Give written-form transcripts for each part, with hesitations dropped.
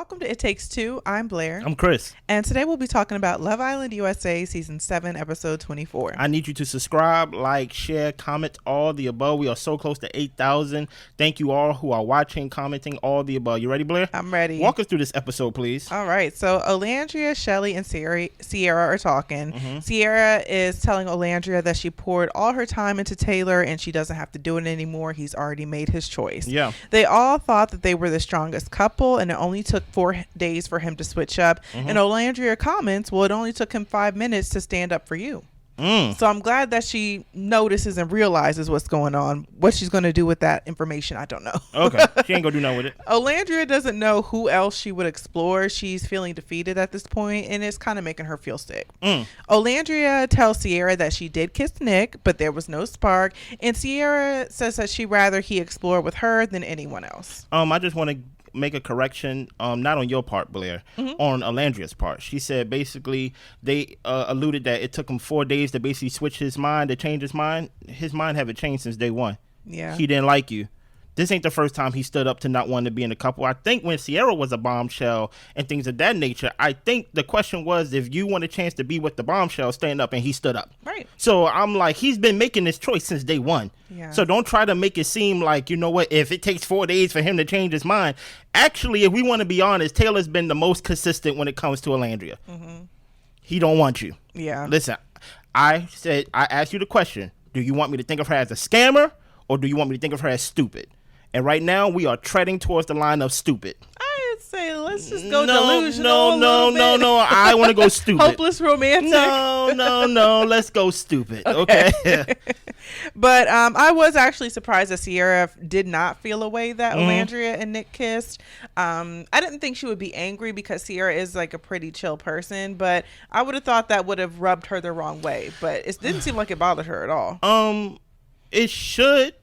Welcome to It Takes Two. I'm Blair. I'm Chris. And today we'll be talking about Love Island USA Season 7, Episode 24. I need you to subscribe, like, share, comment, all the above. We are so close to 8,000. Thank you all who are watching, commenting, all the above. You ready, Blair? I'm ready. Walk us through this episode, please. All right. So Alandria, Chelley, and Sierra are talking. Mm-hmm. Sierra is telling Alandria that she poured all her time into Taylor and she doesn't have to do it anymore. He's already made his choice. Yeah. They all thought that they were the strongest couple, and it only took 4 days for him to switch up. Mm-hmm. And Alandria comments, well, it only took him 5 minutes to stand up for you. So I'm glad that she notices and realizes what's going on. What she's going to do with that information, I don't know. Okay. She ain't going to do nothing with it. Alandria doesn't know who else she would explore. She's feeling defeated at this point, and it's kind of making her feel sick. Alandria tells Sierra that she did kiss Nick, but there was no spark. And Sierra says that she'd rather he explore with her than anyone else. I just want to make a correction, not on your part, Blair, on Alandria's part. She said basically they alluded that it took him 4 days to basically switch his mind, to change his mind. His mind haven't changed since day one. Yeah. He didn't like you. This ain't the first time he stood up to not want to be in a couple. I think when Sierra was a bombshell and things of that nature, I think the question was if you want a chance to be with the bombshell, stand up, and he stood up. Right. So I'm like, he's been making this choice since day one. Yeah. So don't try to make it seem like, you know what, if it takes 4 days for him to change his mind. Actually, if we want to be honest, Taylor's been the most consistent when it comes to Alandria. He don't want you. Yeah. Listen, I asked you the question, do you want me to think of her as a scammer or do you want me to think of her as stupid? And right now, we are treading towards the line of stupid. I'd say let's just go delusional. No. I want to go stupid. Hopeless romantic. No. Let's go stupid. Okay. But I was actually surprised that Sierra did not feel a way that Alandria and Nick kissed. I didn't think she would be angry because Sierra is like a pretty chill person, but I would have thought that would have rubbed her the wrong way. But it didn't seem like it bothered her at all. It should,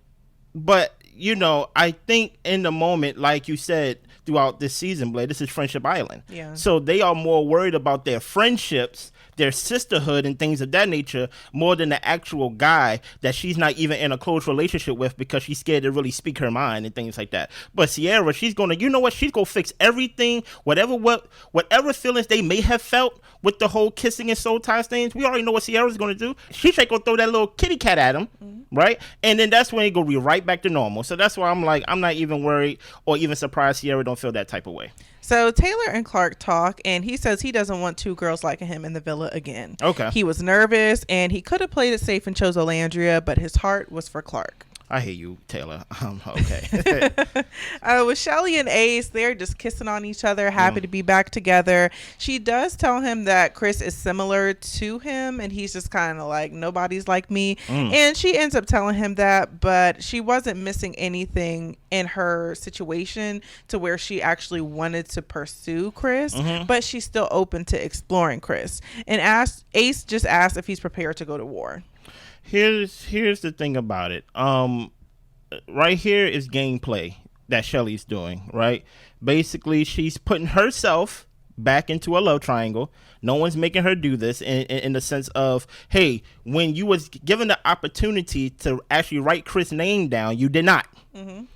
but you know, I think in the moment, like you said, throughout this season, Blade, this is Friendship Island. Yeah. So they are more worried about their friendships, their sisterhood, and things of that nature, more than the actual guy that she's not even in a close relationship with because she's scared to really speak her mind and things like that. But Sierra, she's gonna, you know what? She's gonna fix everything, whatever feelings they may have felt with the whole kissing and soul ties things. We already know what Sierra's gonna do. She's gonna throw that little kitty cat at him, right? And then that's when it gonna be right back to normal. So that's why I'm like, I'm not even worried or even surprised Sierra don't feel that type of way. So Taylor and Clark talk, and he says he doesn't want 2 girls like him in the villa again. Okay. He was nervous, and he could have played it safe and chose Alandria, but his heart was for Clark. I hear you, Taylor. Okay. With Chelley and Ace, they're just kissing on each other, happy to be back together. She does tell him that Chris is similar to him, and he's just kind of like, nobody's like me. And she ends up telling him that, but she wasn't missing anything in her situation to where she actually wanted to pursue Chris, but she's still open to exploring Chris. And Ace just asked if he's prepared to go to war. Here's the thing about it. Right here is gameplay that Chelley's doing, right? Basically, she's putting herself back into a love triangle. No one's making her do this in the sense of, hey, when you was given the opportunity to actually write Chris' name down, you did not.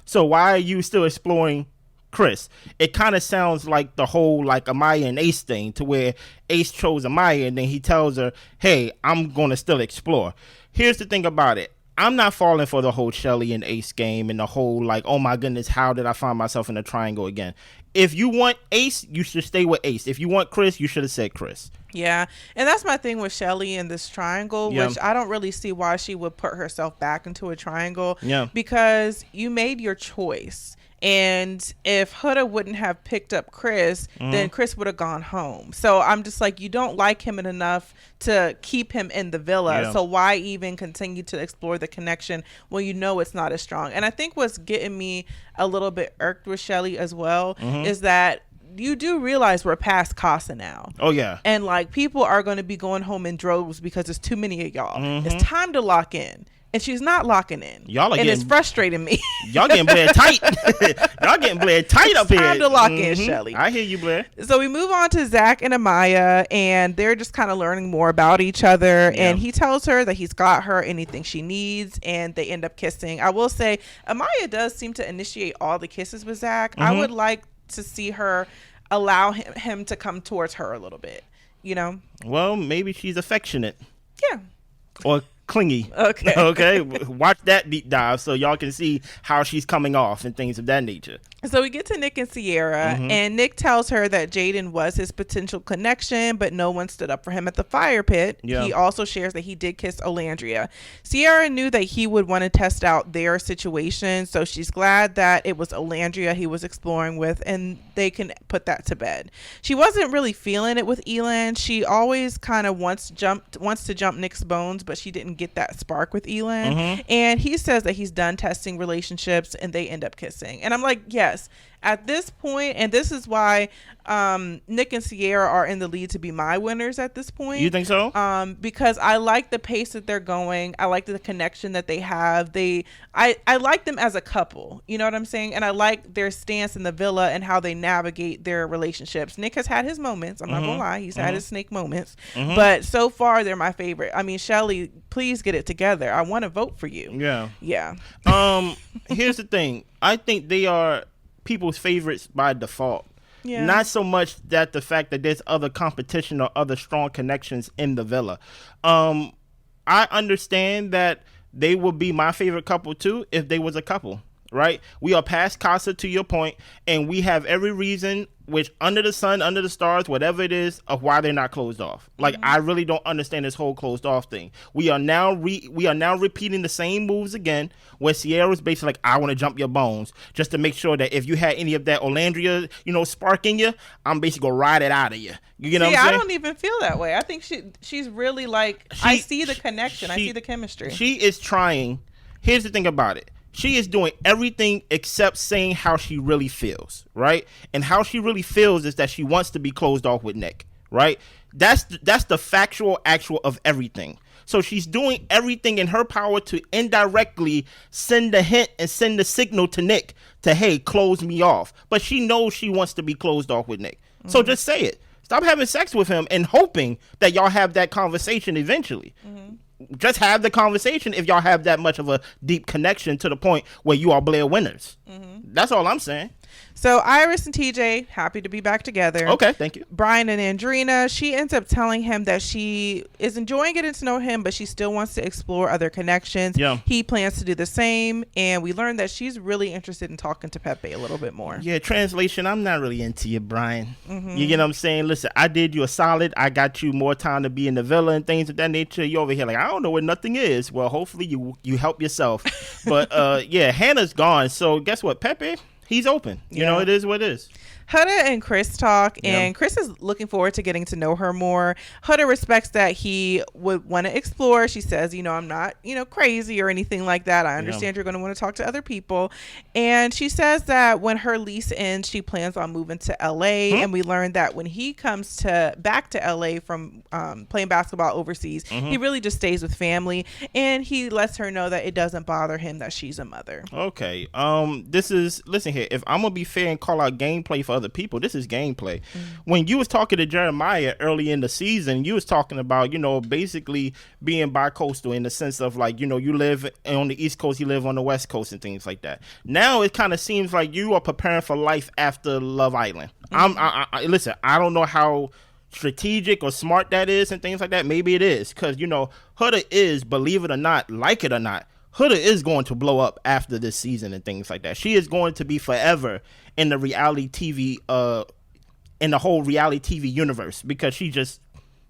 So why are you still exploring Chris? It kind of sounds like the whole like Amaya and Ace thing, to where Ace chose Amaya and then he tells her, hey, I'm going to still explore. Here's the thing about it. I'm not falling for the whole Chelley and Ace game and the whole like, oh my goodness, how did I find myself in a triangle again? If you want Ace, you should stay with Ace. If you want Chris, you should have said Chris. Yeah, and that's my thing with Chelley in this triangle, which I don't really see why she would put herself back into a triangle. Yeah, because you made your choice. And if Huda wouldn't have picked up Chris, then Chris would have gone home. So I'm just like, you don't like him enough to keep him in the villa. Yeah. So why even continue to explore the connection when you know it's not as strong? And I think what's getting me a little bit irked with Chelley as well is that you do realize we're past Casa now. Oh, yeah. And like people are going to be going home in droves because there's too many of y'all. It's time to lock in. And she's not locking in. Y'all are it's frustrating me. Y'all getting Blair tight. Y'all getting Blair tight up here. It's time to lock in, Chelley. I hear you, Blair. So we move on to Zach and Amaya, and they're just kind of learning more about each other. Yeah. And he tells her that he's got her anything she needs, and they end up kissing. I will say, Amaya does seem to initiate all the kisses with Zach. I would like to see her allow him to come towards her a little bit, you know? Well, maybe she's affectionate. Yeah. Or clingy. Okay. Okay. Watch that deep dive so y'all can see how she's coming off and things of that nature. So we get to Nick and Sierra, and Nick tells her that Jaden was his potential connection, but no one stood up for him at the fire pit. Yeah. He also shares that he did kiss Alandria. Sierra knew that he would want to test out their situation, so she's glad that it was Alandria he was exploring with, and they can put that to bed. She wasn't really feeling it with Elan. She always kind of wants to jump Nick's bones, but she didn't get that spark with Elan. And he says that he's done testing relationships, and they end up kissing. And I'm like, yes. At this point, and this is why Nick and Sierra are in the lead to be my winners at this point. You think so? Because I like the pace that they're going. I like the connection that they have. I like them as a couple. You know what I'm saying? And I like their stance in the villa and how they navigate their relationships. Nick has had his moments. I'm not gonna lie. He's had his snake moments. But so far, they're my favorite. I mean, Chelley, please get it together. I want to vote for you. Yeah. Yeah. Here's the thing. I think they are people's favorites by default. Yeah. Not so much that the fact that there's other competition or other strong connections in the villa. I understand that they would be my favorite couple too if they was a couple, right? We are past Casa, to your point, and we have every reason, which under the sun, under the stars, whatever it is, of why they're not closed off. Like, I really don't understand this whole closed off thing. We are now repeating the same moves again, where Sierra's basically like, I want to jump your bones, just to make sure that if you had any of that Alandria, spark in you, I'm basically gonna ride it out of you. You know what I'm saying? I don't even feel that way. I think she's really like, I see the connection. I see the chemistry. She is trying. Here's the thing about it. She is doing everything except saying how she really feels, right? And how she really feels is that she wants to be closed off with Nick, right? That's the factual actual of everything. So she's doing everything in her power to indirectly send the hint and send the signal to Nick to, hey, close me off. But she knows she wants to be closed off with Nick. So just say it. Stop having sex with him and hoping that y'all have that conversation eventually. Just have the conversation if y'all have that much of a deep connection to the point where you are Blair winners. That's all I'm saying. So Iris and TJ, happy to be back together. Okay, thank you. Brian and Andrina, she ends up telling him that she is enjoying getting to know him, but she still wants to explore other connections. Yeah. He plans to do the same, and we learned that she's really interested in talking to Pepe a little bit more. Yeah, translation, I'm not really into you, Brian. You get what I'm saying? Listen, I did you a solid. I got you more time to be in the villa and things of that nature. You over here like, I don't know where nothing is. Well, hopefully you help yourself. But yeah, Hannah's gone. So guess what, Pepe? He's open. You know, it is what it is. Huda and Chris talk, and Chris is looking forward to getting to know her more. Huda respects that he would want to explore. She says, I'm not, crazy or anything like that. I understand you're going to want to talk to other people. And she says that when her lease ends, she plans on moving to LA. And we learned that when he comes back to LA from playing basketball overseas, he really just stays with family. And he lets her know that it doesn't bother him that she's a mother. Okay. Listen here. If I'm going to be fair and call out gameplay for other people, this is gameplay. When you was talking to Jeremiah early in the season, you was talking about basically being bi-coastal in the sense of like you live on the East Coast, you live on the West Coast and things like that. Now it kind of seems like you are preparing for life after Love Island. Listen, I don't know how strategic or smart that is and things like that. Maybe it is, because Huda is, believe it or not, like it or not, Huda is going to blow up after this season and things like that. She is going to be forever in the reality TV, in the whole reality TV universe, because she just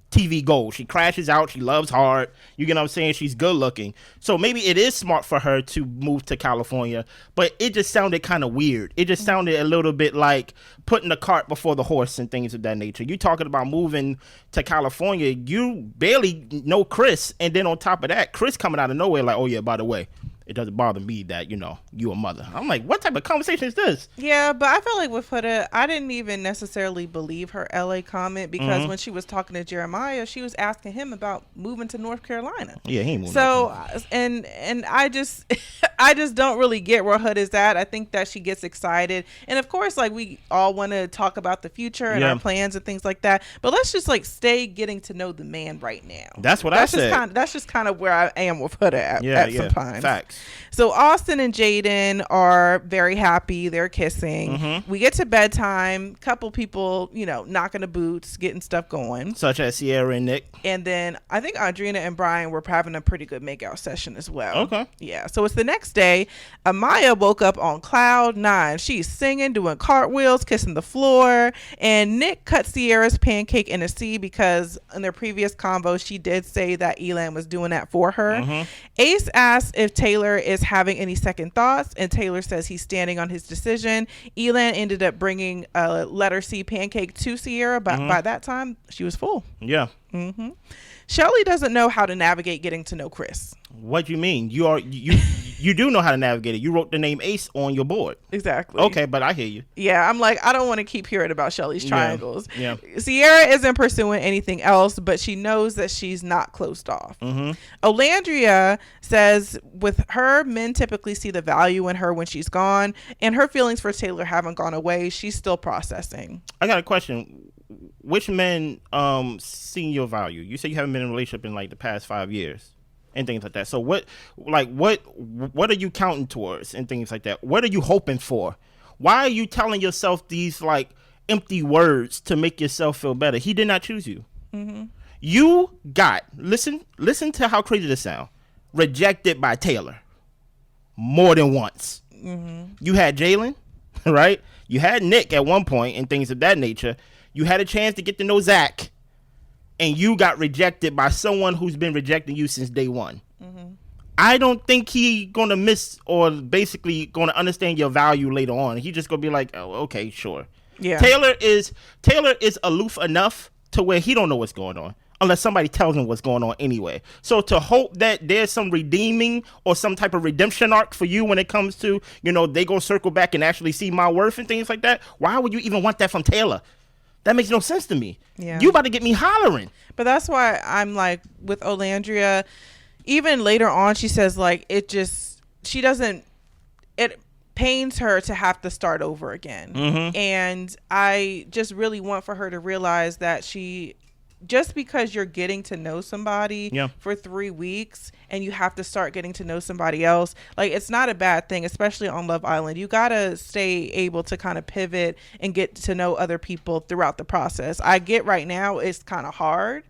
TV gold. She crashes out. She loves hard. You get what I'm saying? She's good looking. So maybe it is smart for her to move to California, but it just sounded kind of weird. It just sounded a little bit like putting the cart before the horse and things of that nature. You talking about moving to California, you barely know Chris, and then on top of that, Chris coming out of nowhere like, oh yeah, by the way, it doesn't bother me that, you a mother. I'm like, what type of conversation is this? Yeah, but I feel like with Huda, I didn't even necessarily believe her LA comment, because when she was talking to Jeremiah, she was asking him about moving to North Carolina. Yeah, he ain't moving. So, and I just I just don't really get where Huda's at. I think that she gets excited. And of course, like, we all want to talk about the future and our plans and things like that. But let's just like stay getting to know the man right now. That's what I said. That's just kind of where I am with Huda at some time. Facts. So Austin and Jaden are very happy. They're kissing. We get to bedtime. Couple people, knocking the boots, getting stuff going. Such as Sierra and Nick. And then I think Audrina and Brian were having a pretty good makeout session as well. Okay. Yeah. So it's the next day. Amaya woke up on cloud 9. She's singing, doing cartwheels, kissing the floor. And Nick cut Sierra's pancake in a C because in their previous convo, she did say that Elan was doing that for her. Ace asks if Taylor is having any second thoughts, and Taylor says he's standing on his decision. Elan ended up bringing a letter C pancake to Sierra, but by that time, she was full. Yeah. Chelley doesn't know how to navigate getting to know Chris. What do you mean? You do know how to navigate it. You wrote the name Ace on your board. Exactly. Okay, but I hear you. Yeah, I'm like, I don't want to keep hearing about Chelley's triangles. Yeah. Sierra isn't pursuing anything else, but she knows that she's not closed off. Alandria says with her, men typically see the value in her when she's gone, and her feelings for Taylor haven't gone away. She's still processing. I got a question. Which men see your value? You say you haven't been in a relationship in like the past 5 years and things like that. So what are you counting towards and things like that? What are you hoping for? Why are you telling yourself these like empty words to make yourself feel better? He did not choose you. You got, listen to how crazy this sounds, rejected by Taylor more than once. You had Jalen, right? You had Nick at one point and things of that nature. You had a chance to get to know Zach, and you got rejected by someone who's been rejecting you since day one. I don't think he gonna miss or basically gonna understand your value later on. He just gonna be like, oh, okay, sure. Yeah. Taylor is aloof enough to where he don't know what's going on unless somebody tells him what's going on anyway. So to hope that there's some redeeming or some type of redemption arc for you when it comes to, they go circle back and actually see my worth and things like that. Why would you even want that from Taylor? That makes no sense to me. Yeah. You about to get me hollering. But that's why I'm like with Alandria, even later on, she says like it pains her to have to start over again. And I just really want for her to realize that just because you're getting to know somebody for 3 weeks and you have to start getting to know somebody else, like it's not a bad thing, especially on Love Island. You gotta stay able to kind of pivot and get to know other people throughout the process. I get right now it's kind of hard,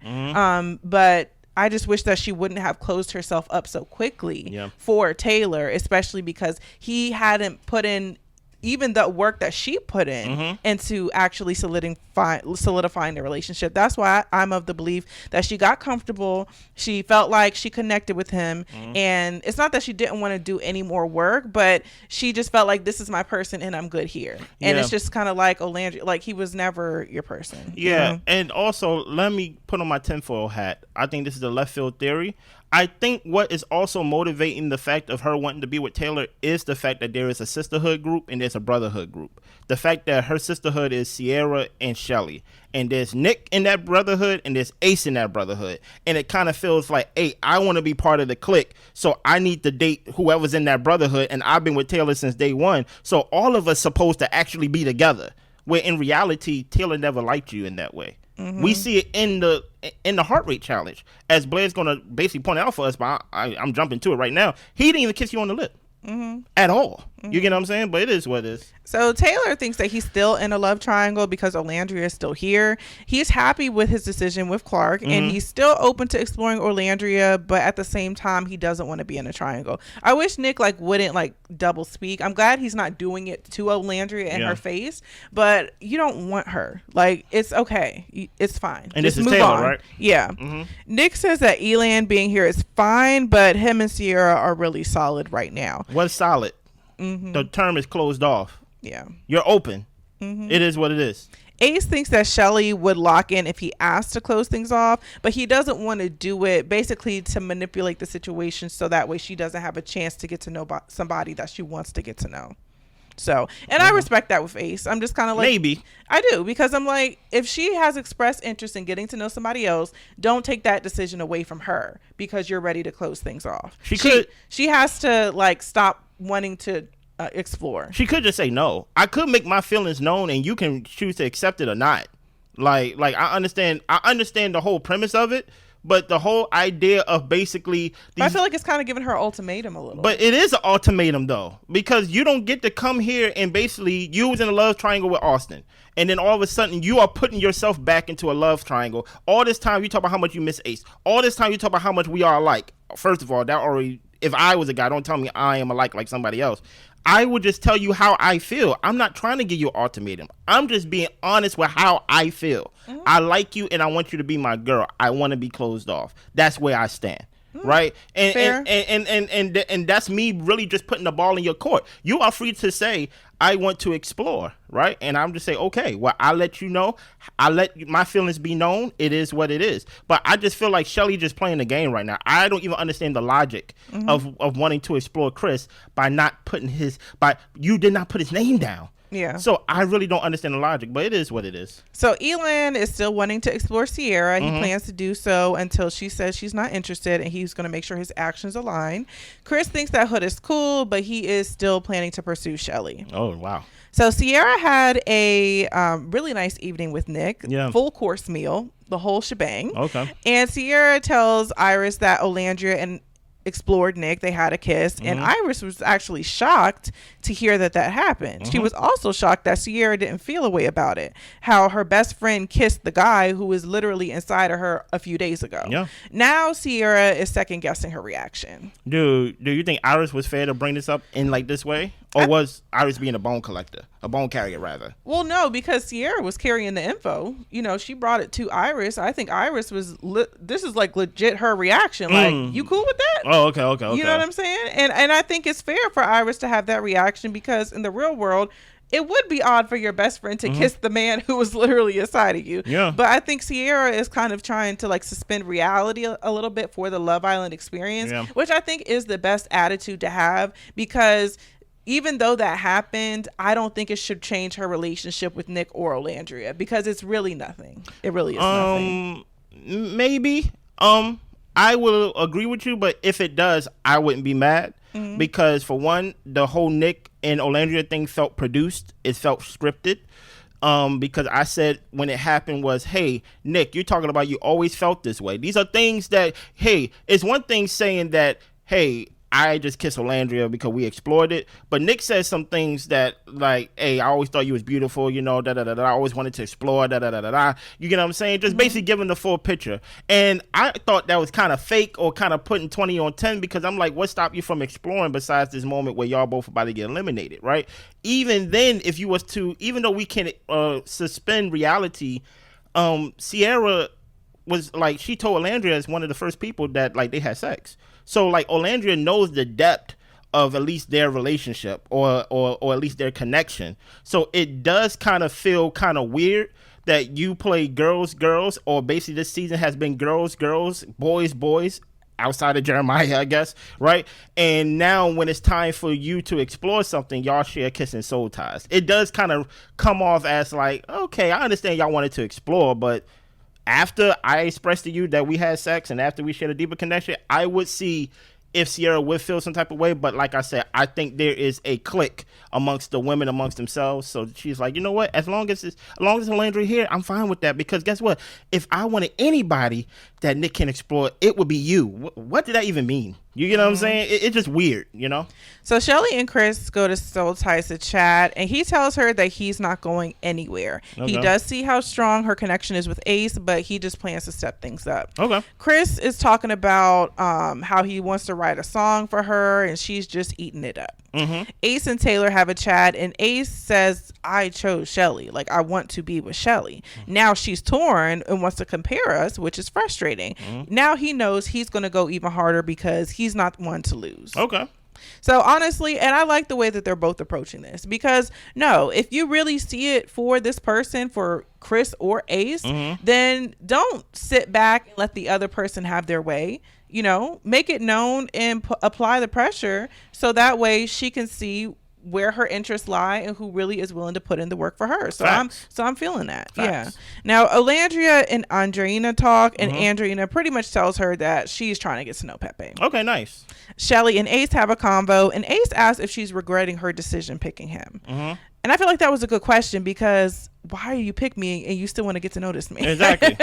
but I just wish that she wouldn't have closed herself up so quickly for Taylor, especially because he hadn't put in even the work that she put in into actually solidifying the relationship. That's why I'm of the belief that she got comfortable. She felt like she connected with him. And it's not that she didn't want to do any more work, but she just felt like this is my person and I'm good here. And it's just kind of like Alandria, like he was never your person. Yeah. And also, let me put on my tinfoil hat. I think this is a left field theory. I think what is also motivating the fact of her wanting to be with Taylor is the fact that there is a sisterhood group and there's a brotherhood group. The fact that her sisterhood is Sierra and Chelley, and there's Nick in that brotherhood and there's Ace in that brotherhood. And it kind of feels like, hey, I want to be part of the clique, so I need to date whoever's in that brotherhood, and I've been with Taylor since day one, so all of us supposed to actually be together. Where in reality, Taylor never liked you in that way. We see it in the heart rate challenge, as Blair's gonna basically point out for us, but I'm jumping to it right now. He didn't even kiss you on the lip at all. You get what I'm saying? But it is what it is. So Taylor thinks that he's still in a love triangle because Alandria is still here. He's happy with his decision with Clark, and he's still open to exploring Alandria, but at the same time, he doesn't want to be in a triangle. I wish Nick wouldn't double speak. I'm glad he's not doing it to Alandria in her face, but you don't want her. It's okay. It's fine. And just this is move Taylor, on. right? Yeah. Nick says that Elan being here is fine, but him and Sierra are really solid right now. What's solid? The term is closed off. Yeah. You're open. It is what it is. Ace thinks that Chelley would lock in if he asked to close things off, but he doesn't want to do it basically to manipulate the situation so that way she doesn't have a chance to get to know somebody that she wants to get to know. So, and I respect that with Ace. I'm just kind of like, maybe I do, because I'm like, if she has expressed interest in getting to know somebody else, don't take that decision away from her because you're ready to close things off. She has to stop wanting to explore. She could just say no. I could make my feelings known and you can choose to accept it or not. I understand the whole premise of it, But the whole idea of basically I feel like it's kind of giving her an ultimatum a little. But it is an ultimatum though, because you don't get to come here and basically you was in a love triangle with Austin, and then all of a sudden you are putting yourself back into a love triangle. All this time you talk about how much you miss Ace. All this time you talk about how much we are alike. First of all, that already, if I was a guy, don't tell me I am alike like somebody else. I would just tell you how I feel. I'm not trying to give you an ultimatum. I'm just being honest with how I feel. Mm-hmm. I like you and I want you to be my girl. I want to be closed off. That's where I stand. Right, and that's me really just putting the ball in your court. You are free to say I want to explore, right? And I'm just say, okay, well, I let you know, I let my feelings be known. It is what it is. But I just feel like Chelley just playing the game right now. I don't even understand the logic of wanting to explore Chris by not putting you did not put his name down. Yeah. So I really don't understand the logic, but it is what it is. So Elan is still wanting to explore Sierra. He plans to do so until she says she's not interested, and he's going to make sure his actions align. Chris thinks that Hood is cool, but he is still planning to pursue Chelley. Oh, wow. So Sierra had a really nice evening with Nick. Yeah. Full course meal, the whole shebang. Okay. And Sierra tells Iris that Alandria and explored Nick. They had a kiss, and Iris was actually shocked to hear that happened. She was also shocked that Sierra didn't feel a way about it, how her best friend kissed the guy who was literally inside of her a few days ago. Yeah. Now Sierra is second guessing her reaction. Do you think Iris was fair to bring this up in like this way, or was Iris being a bone carrier rather? Well, no, because Sierra was carrying the info. You know, she brought it to Iris. I think Iris was this is like legit her reaction. Like, you cool with that? Oh, okay. You know what I'm saying? And I think it's fair for Iris to have that reaction, because in the real world, it would be odd for your best friend to kiss the man who was literally inside of you. Yeah. But I think Sierra is kind of trying to like suspend reality a little bit for the Love Island experience, which I think is the best attitude to have, because even though that happened, I don't think it should change her relationship with Nick or Alandria, because it's really nothing. It really is nothing. Maybe. I will agree with you, but if it does, I wouldn't be mad, because for one, the whole Nick and Alandria thing felt produced. It felt scripted. Because I said when it happened was, hey, Nick, you're talking about you always felt this way. These are things that, hey, it's one thing saying that, hey, I just kissed Alandria because we explored it. But Nick says some things that like, hey, I always thought you was beautiful, you know, I always wanted to explore, You get what I'm saying? Just basically giving the full picture. And I thought that was kind of fake or kind of putting 20 on 10, because I'm like, what stopped you from exploring besides this moment where y'all both about to get eliminated, right? Even then, if you was to, even though we can suspend reality, Sierra was like, she told Alandria as one of the first people that like they had sex. So like Alandria knows the depth of at least their relationship or at least their connection. So it does kind of feel kind of weird that you play girls, or basically this season has been girls, boys, outside of Jeremiah, I guess, right? And now when it's time for you to explore something, y'all share kissing soul ties. It does kind of come off as like, okay, I understand y'all wanted to explore, but after I expressed to you that we had sex and after we shared a deeper connection, I would see if Sierra would feel some type of way. But like I said, I think there is a clique amongst the women amongst themselves. So she's like, you know what? As long as Alandria here, I'm fine with that, because guess what? If I wanted anybody that Nick can explore, it would be you. What did that even mean? You get what I'm saying? It's just weird, you know? So Chelley and Chris go to Soul Ties to chat, and he tells her that he's not going anywhere. Okay. He does see how strong her connection is with Ace, but he just plans to step things up. Okay. Chris is talking about how he wants to write a song for her, and she's just eating it up. Ace and Taylor have a chat, and Ace says, I chose Chelley. Like, I want to be with Chelley. Now she's torn and wants to compare us, which is frustrating. Now he knows he's going to go even harder because he's not one to lose. Okay. So honestly, and I like the way that they're both approaching this, because no, if you really see it for this person, for Chris or Ace, then don't sit back and let the other person have their way. You know, make it known and apply the pressure, so that way she can see where her interests lie and who really is willing to put in the work for her. So I'm feeling that. Facts. Yeah. Now Alandria and Andreina talk, and Andreina pretty much tells her that she's trying to get to know Pepe. Okay, nice. Chelley and Ace have a convo, and Ace asks if she's regretting her decision picking him. And I feel like that was a good question because why you pick me and you still want to get to notice me? Exactly.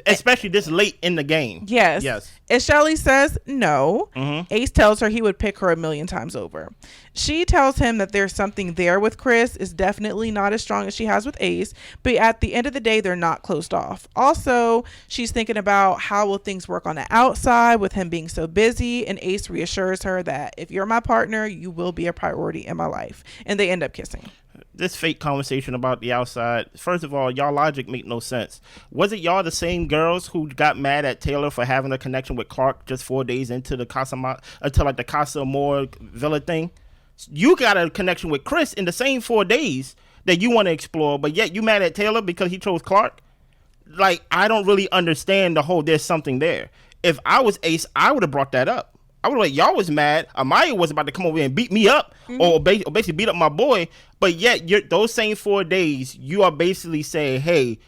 Especially this late in the game. Yes. And Chelley says no. Ace tells her he would pick her 1,000,000 times over. She tells him that there's something there with Chris. Is definitely not as strong as she has with Ace, but at the end of the day, they're not closed off. Also, she's thinking about how will things work on the outside with him being so busy, and Ace reassures her that if you're my partner, you will be a priority in my life. And they end up kissing. This fake conversation about the outside. First of all, y'all logic make no sense. Was it y'all the same girls who got mad at Taylor for having a connection with Clark just 4 days into the the Casa Amor Villa thing? You got a connection with Chris in the same 4 days that you want to explore, but yet you mad at Taylor because he chose Clark? Like, I don't really understand the whole there's something there. If I was Ace, I would have brought that up. I would like, y'all was mad. Amaya was about to come over and beat me up or basically beat up my boy. But yet, those same 4 days, you are basically saying, hey,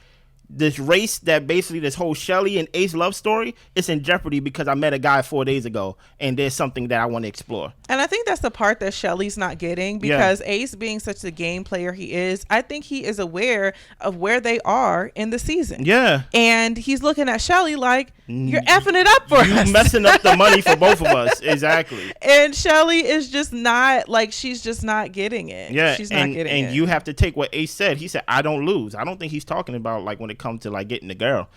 this race that basically this whole Chelley and Ace love story is in jeopardy because I met a guy 4 days ago and there's something that I want to explore. And I think that's the part that Chelley's not getting because Ace being such a game player he is, I think he is aware of where they are in the season. Yeah. And he's looking at Chelley like, you're effing it up for us. You messing up the money for both of us. Exactly. And Chelley is just not, like, she's just not getting it. Yeah. She's not getting it. And you have to take what Ace said. He said, I don't lose. I don't think he's talking about, like, when it comes to, like, getting the girl.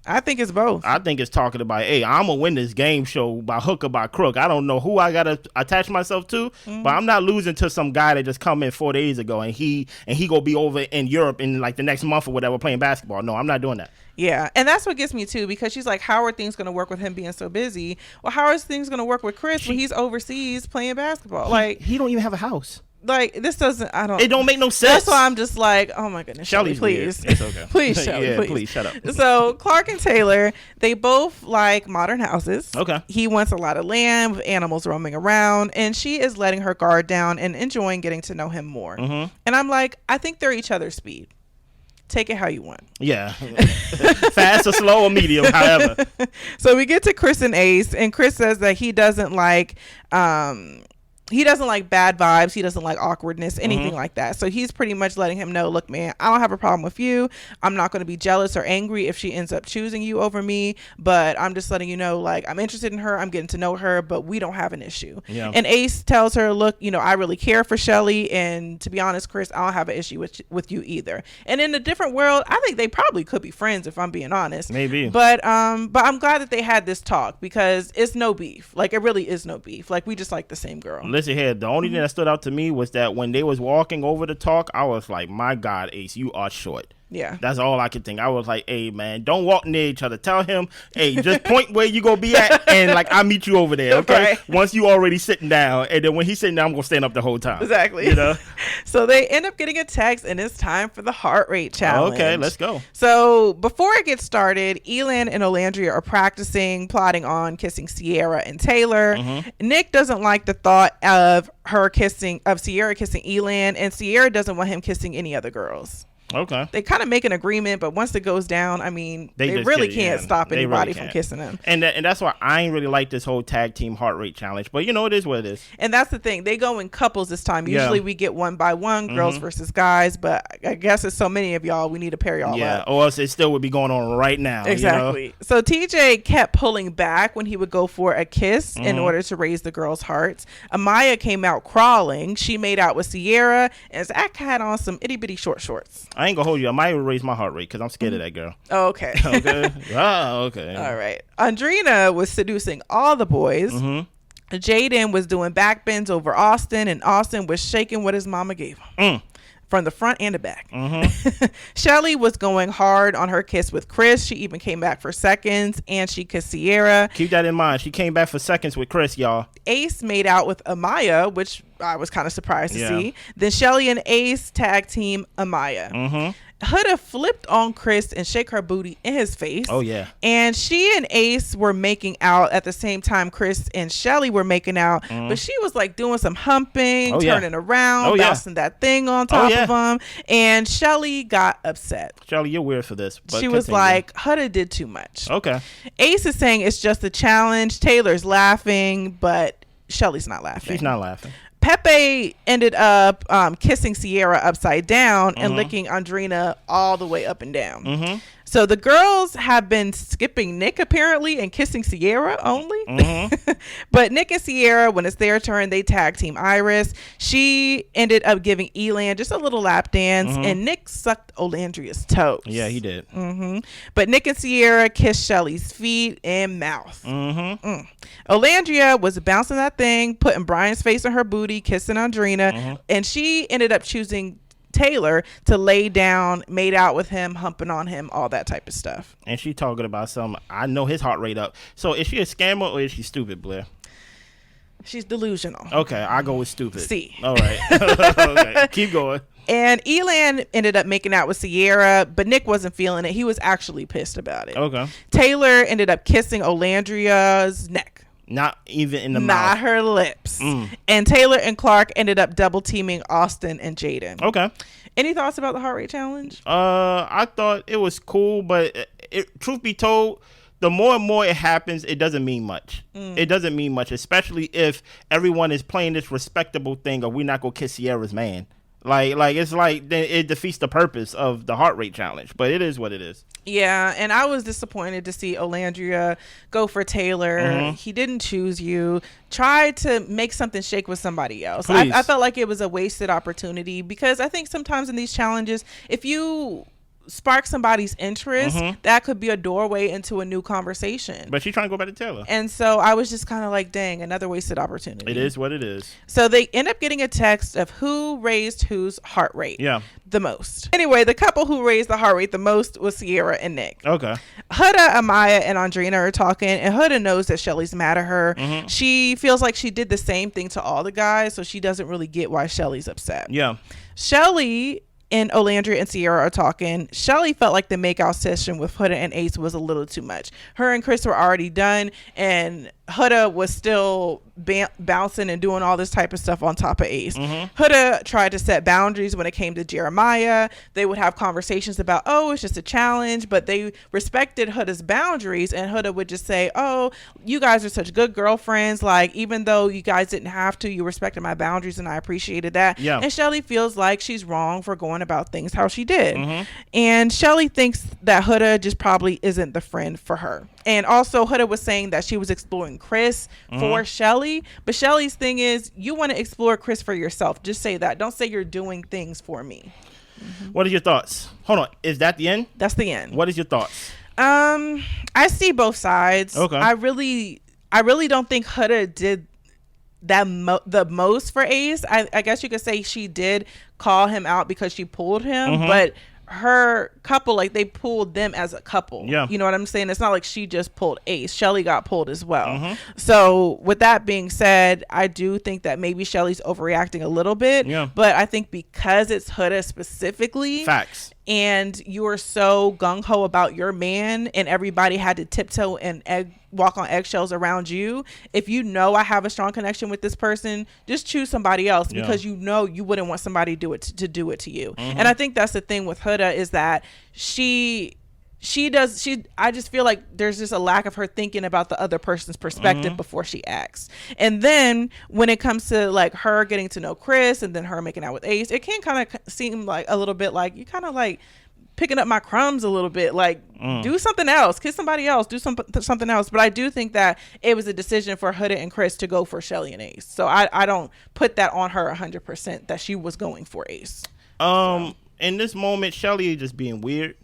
I think it's both. I think it's talking about, hey, I'm going to win this game show by hook or by crook. I don't know who I got to attach myself to, but I'm not losing to some guy that just come in 4 days ago and he going to be over in Europe in like the next month or whatever playing basketball. No, I'm not doing that. Yeah, and that's what gets me too, because she's like, how are things going to work with him being so busy? Well, how are things going to work with Chris when he's overseas playing basketball? Like, he don't even have a house. Like, this doesn't, it don't make no sense. That's why I'm just like, oh my goodness, Chelley, please. Weird. It's okay. Please, Chelley, yeah, please shut up. So Clark and Taylor, they both like modern houses. Okay. He wants a lot of land with animals roaming around, and she is letting her guard down and enjoying getting to know him more. And I'm like, I think they're each other's speed. Take it how you want. Yeah. Fast or slow or medium, however. So we get to Chris and Ace, and Chris says that he doesn't like bad vibes. He doesn't like awkwardness, anything like that. So he's pretty much letting him know, look, man, I don't have a problem with you. I'm not going to be jealous or angry if she ends up choosing you over me. But I'm just letting you know, like, I'm interested in her. I'm getting to know her, but we don't have an issue. Yeah. And Ace tells her, look, you know, I really care for Chelley. And to be honest, Chris, I don't have an issue with you either. And in a different world, I think they probably could be friends, if I'm being honest. Maybe. But I'm glad that they had this talk because it's no beef. Like, it really is no beef. Like, we just like the same girl. Listen here, the only thing that stood out to me was that when they was walking over the talk, I was like, my God, Ace, you are short. Yeah. That's all I could think. I was like, hey, man, don't walk near each other. Tell him, hey, just point where you going to be at, and, like, I'll meet you over there, okay? Right. Once you already sitting down, and then when he's sitting down, I'm going to stand up the whole time. Exactly. You know? So they end up getting a text, and it's time for the heart rate challenge. Okay, let's go. So before it gets started, Elan and Alandria are practicing, plotting on kissing Sierra and Taylor. Nick doesn't like the thought of Sierra kissing Elan, and Sierra doesn't want him kissing any other girls. Okay. They kind of make an agreement, but once it goes down, I mean, they really can't stop anybody from kissing them. And that's why I ain't really like this whole tag team heart rate challenge. But, you know, it is what it is. And that's the thing. They go in couples this time. Usually we get one by one, girls versus guys. But I guess there's so many of y'all, we need to pair y'all up. Yeah, or else it still would be going on right now. Exactly. You know? So TJ kept pulling back when he would go for a kiss in order to raise the girls' hearts. Amaya came out crawling. She made out with Sierra. And Zach had on some itty-bitty short shorts. I ain't going to hold you. Amaya would raise my heart rate because I'm scared of that girl. Oh, okay. Okay. Okay. All right. Andrina was seducing all the boys. Jaden was doing backbends over Austin, and Austin was shaking what his mama gave him. From the front and the back. Chelley was going hard on her kiss with Chris. She even came back for seconds, and she kissed Sierra. Keep that in mind. She came back for seconds with Chris, y'all. Ace made out with Amaya, which I was kind of surprised to see. Then Chelley and Ace tag team Amaya. Huda flipped on Chris and shake her booty in his face. Oh, yeah. And she and Ace were making out at the same time Chris and Chelley were making out. But she was like doing some humping, turning around, bouncing that thing on top of him. And Chelley got upset. Chelley, you're weird for this. But she was like, Huda did too much. Okay. Ace is saying it's just a challenge. Taylor's laughing, but Chelley's not laughing. She's not laughing. Pepe ended up kissing Sierra upside down and licking Andrina all the way up and down. So the girls have been skipping Nick apparently and kissing Sierra only. But Nick and Sierra, when it's their turn, they tag team Iris. She ended up giving Elan just a little lap dance, and Nick sucked Olandria's toes. Yeah, he did. But Nick and Sierra kissed Chelley's feet and mouth. Alandria was bouncing that thing, putting Brian's face on her booty, kissing Andrina, and she ended up choosing Taylor to lay down, made out with him, humping on him, all that type of stuff. And she talking about something. I know his heart rate up. So is she a scammer or is she stupid, Blair? She's delusional. Okay, I go with stupid. C. All right. Okay, keep going. And Elan ended up making out with Sierra, but Nick wasn't feeling it. He was actually pissed about it. Okay. Taylor ended up kissing Olandria's neck. Not even in the mouth. Not her lips. And Taylor and Clark ended up double teaming Austin and Jaden. Okay. Any thoughts about the heart rate challenge? I thought it was cool, but truth be told, the more and more it happens, it doesn't mean much. It doesn't mean much, especially if everyone is playing this respectable thing of we're not gonna kiss Sierra's man. Like it's like it defeats the purpose of the heart rate challenge, but it is what it is. Yeah, and I was disappointed to see Alandria go for Taylor. He didn't choose you. Try to make something shake with somebody else. I felt like it was a wasted opportunity because I think sometimes in these challenges, if you spark somebody's interest, that could be a doorway into a new conversation. But she's trying to go back to Taylor. And so I was just kind of like, dang, another wasted opportunity. It is what it is. So they end up getting a text of who raised whose heart rate the most. Anyway, the couple who raised the heart rate the most was Sierra and Nick. Okay. Huda, Amaya, and Andrina are talking, and Huda knows that Chelley's mad at her. She feels like she did the same thing to all the guys, so she doesn't really get why Chelley's upset. Yeah. Chelley and Alandria and Sierra are talking. Chelley felt like the makeout session with Huda and Ace was a little too much. Her and Chris were already done, and Huda was still bouncing and doing all this type of stuff on top of Ace. Huda tried to set boundaries when it came to Jeremiah. They would have conversations about, oh, it's just a challenge, but they respected Huda's boundaries, and Huda would just say, oh, you guys are such good girlfriends. Like, even though you guys didn't have to, you respected my boundaries, and I appreciated that. Yeah. And Chelley feels like she's wrong for going about things how she did. And Chelley thinks that Huda just probably isn't the friend for her. And also Huda was saying that she was exploring Chris for Chelley, but Chelley's thing is, you want to explore Chris for yourself. Just say that. Don't say you're doing things for me. What are your thoughts? Hold on. Is that the end? That's the end. What is your thoughts? I see both sides. Okay. I really don't think Huda did that the most for Ace. I guess you could say she did call him out because she pulled him, but her couple, like, they pulled them as a couple. Yeah. You know what I'm saying? It's not like she just pulled Ace. Chelley got pulled as well. So with that being said, I do think that maybe Chelley's overreacting a little bit. Yeah. But I think because it's Huda specifically. Facts. And you were so gung-ho about your man and everybody had to tiptoe and walk on eggshells around you. If you know I have a strong connection with this person, just choose somebody else because you know you wouldn't want somebody to do it to you. And I think that's the thing with Huda is that I just feel like there's just a lack of her thinking about the other person's perspective before she acts. And then when it comes to like her getting to know Chris and then her making out with Ace, it can kind of seem like a little bit like you kind of like picking up my crumbs a little bit, like do something else, kiss somebody else, do something else. But I do think that it was a decision for Huda and Chris to go for Chelley and Ace. So I don't put that on her 100% that she was going for Ace. In this moment, Chelley is just being weird.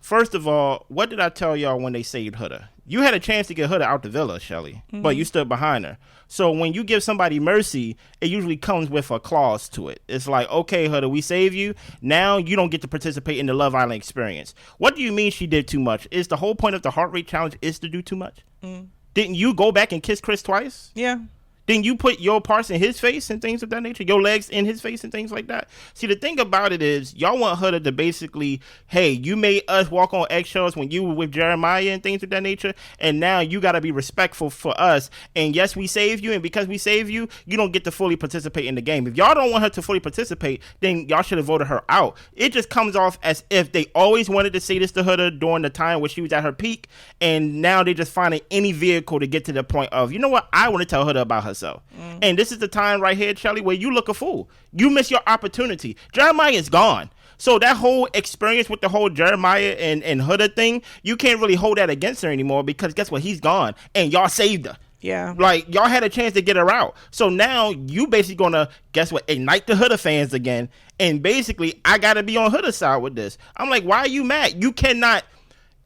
First of all, what did I tell y'all when they saved Huda? You had a chance to get Huda out the villa, Chelley, but you stood behind her. So when you give somebody mercy, it usually comes with a clause to it. It's like, okay, Huda, we save you. Now you don't get to participate in the Love Island experience. What do you mean she did too much? Is the whole point of the heart rate challenge is to do too much? Didn't you go back and kiss Chris twice? Yeah. Then you put your parts in his face and things of that nature, your legs in his face and things like that. See, the thing about it is, y'all want Huda to basically, hey, you made us walk on eggshells when you were with Jeremiah and things of that nature, and now you got to be respectful for us. And yes, we saved you, and because we saved you, you don't get to fully participate in the game. If y'all don't want her to fully participate, then y'all should have voted her out. It just comes off as if they always wanted to say this to Huda during the time where she was at her peak, and now they're just finding any vehicle to get to the point of, you know what, I want to tell Huda about herself. yourself. And this is the time right here, Chelley, where you look a fool. You miss your opportunity. Jeremiah is gone. So that whole experience with the whole Jeremiah and Huda thing, you can't really hold that against her anymore, because guess what? He's gone, and y'all saved her. Yeah. Like, y'all had a chance to get her out. So now you basically gonna, guess what, ignite the Huda fans again. And basically, I gotta be on Huda's side with this. I'm like, why are you mad? You cannot,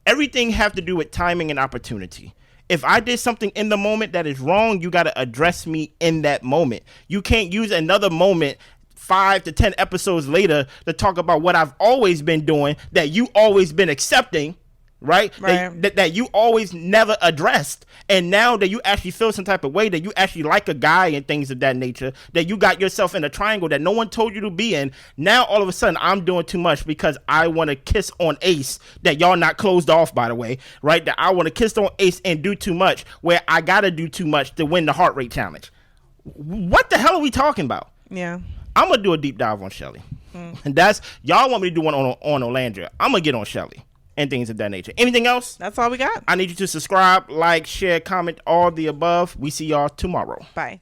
everything have to do with timing and opportunity. If I did something in the moment that is wrong, you gotta address me in that moment. You can't use another moment 5 to 10 episodes later to talk about what I've always been doing, that you always been accepting, right? That you always never addressed. And now that you actually feel some type of way, that you actually like a guy and things of that nature, that you got yourself in a triangle that no one told you to be in, now all of a sudden I'm doing too much because I want to kiss on Ace, that y'all not closed off, by the way, right? That I want to kiss on Ace and do too much, where I got to do too much to win the heart rate challenge. What the hell are we talking about? Yeah. I'm going to do a deep dive on Chelley. And that's, y'all want me to do one on Alandria. I'm going to get on Chelley and things of that nature. Anything else? That's all we got. I need you to subscribe, like, share, comment, all the above. We see y'all tomorrow. Bye.